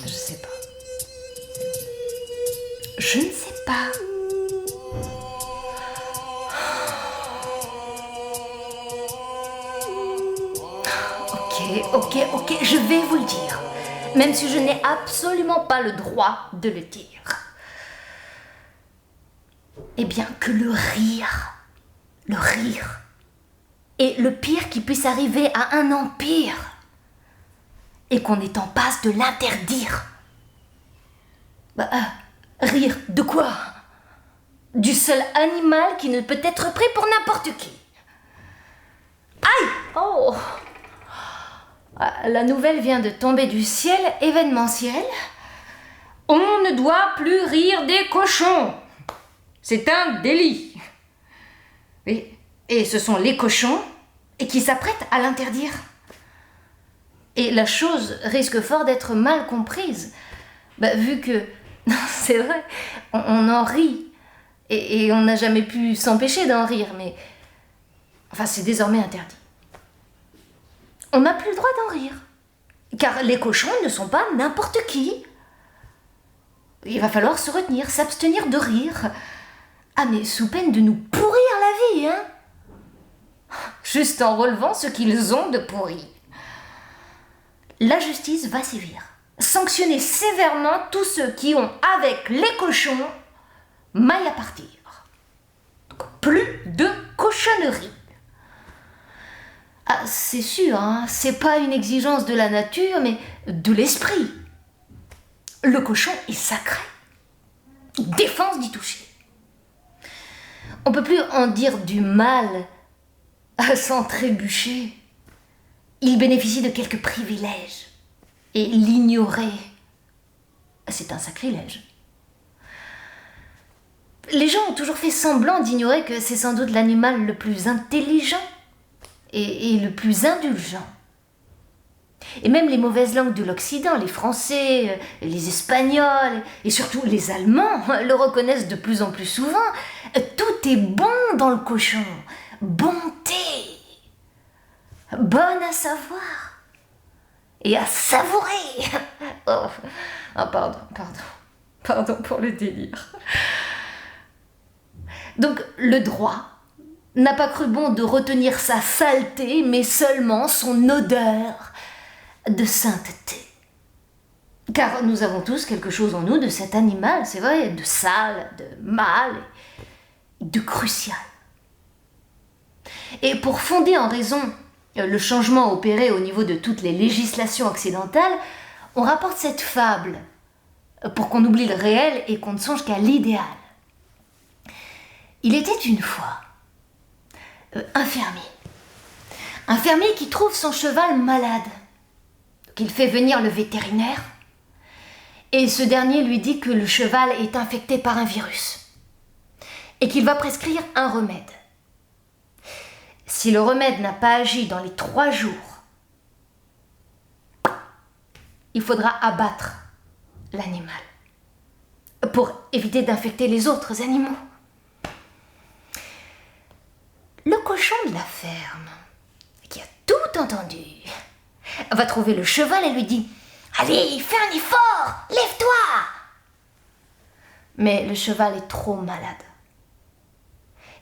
Je sais pas. Je ne sais pas. Ok, je vais vous le dire. Même si je n'ai absolument pas le droit de le dire. Eh bien, que le rire est le pire qui puisse arriver à un empire. Et qu'on est en passe de l'interdire. Rire de quoi? Du seul animal qui ne peut être pris pour n'importe qui. Aïe! Oh! La nouvelle vient de tomber du ciel événementiel. On ne doit plus rire des cochons. C'est un délit. Et ce sont les cochons qui s'apprêtent à l'interdire. Et la chose risque fort d'être mal comprise. Vu que, c'est vrai, on en rit. Et on n'a jamais pu s'empêcher d'en rire, mais... Enfin, c'est désormais interdit. On n'a plus le droit d'en rire. Car les cochons ne sont pas n'importe qui. Il va falloir se retenir, s'abstenir de rire. Mais sous peine de nous pourrir la vie, hein. Juste en relevant ce qu'ils ont de pourri. La justice va sévir. Sanctionner sévèrement tous ceux qui ont, avec les cochons, maille à partir. Donc, plus de cochonnerie. C'est sûr, hein, c'est pas une exigence de la nature, mais de l'esprit. Le cochon est sacré. Défense d'y toucher. On peut plus en dire du mal sans trébucher. Il bénéficie de quelques privilèges. Et l'ignorer, c'est un sacrilège. Les gens ont toujours fait semblant d'ignorer que c'est sans doute l'animal le plus intelligent et le plus indulgent. Et même les mauvaises langues de l'Occident, les Français, les Espagnols et surtout les Allemands le reconnaissent de plus en plus souvent. Tout est bon dans le cochon. Bonté. Bonne à savoir. Et à savourer. Pardon pour le délire. Donc le droit n'a pas cru bon de retenir sa saleté, mais seulement son odeur de sainteté. Car nous avons tous quelque chose en nous de cet animal, c'est vrai, de sale, de mal, de crucial. Et pour fonder en raison le changement opéré au niveau de toutes les législations occidentales, on rapporte cette fable pour qu'on oublie le réel et qu'on ne songe qu'à l'idéal. Il était une fois un fermier qui trouve son cheval malade. Il fait venir le vétérinaire et ce dernier lui dit que le cheval est infecté par un virus et qu'il va prescrire un remède. Si le remède n'a pas agi dans les 3 jours, il faudra abattre l'animal pour éviter d'infecter les autres animaux. Le cochon de la ferme, qui a tout entendu, va trouver le cheval et lui dit « Allez, fais un effort, lève-toi !» Mais le cheval est trop malade.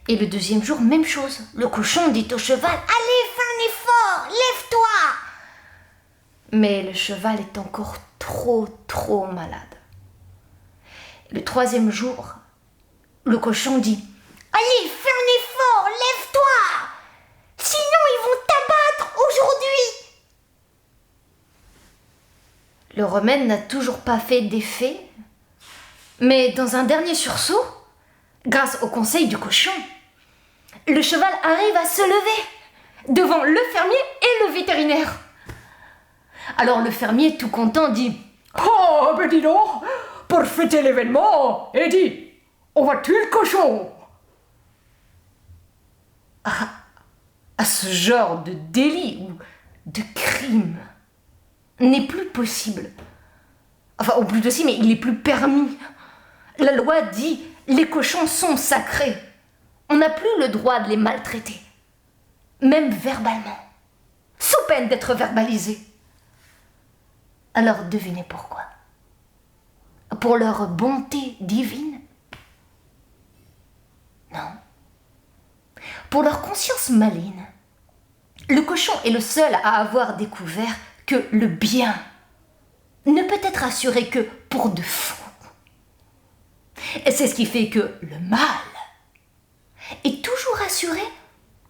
Et le 2e jour, même chose. Le cochon dit au cheval « Allez, fais un effort, lève-toi !» Mais le cheval est encore trop malade. Et le 3e jour, le cochon dit « Allez, fais un effort, lève-toi ! Sinon, ils vont t'abattre aujourd'hui !» Le remède n'a toujours pas fait d'effet, mais dans un dernier sursaut, grâce au conseil du cochon, le cheval arrive à se lever devant le fermier et le vétérinaire. Alors le fermier, tout content, dit « Oh, ben dis donc, pour fêter l'événement, et dit, on va tuer le cochon !» À ce genre de délit ou de crime n'est plus possible. Enfin, ou plutôt si, mais il n'est plus permis. La loi dit les cochons sont sacrés. On n'a plus le droit de les maltraiter, même verbalement, sous peine d'être verbalisé. Alors devinez pourquoi. Pour leur bonté divine? Non. Pour leur conscience maligne. Le cochon est le seul à avoir découvert que le bien ne peut être assuré que pour de faux. Et c'est ce qui fait que le mal est toujours assuré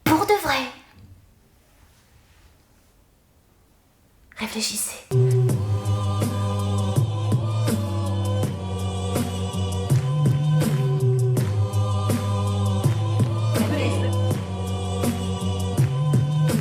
pour de vrai. Réfléchissez.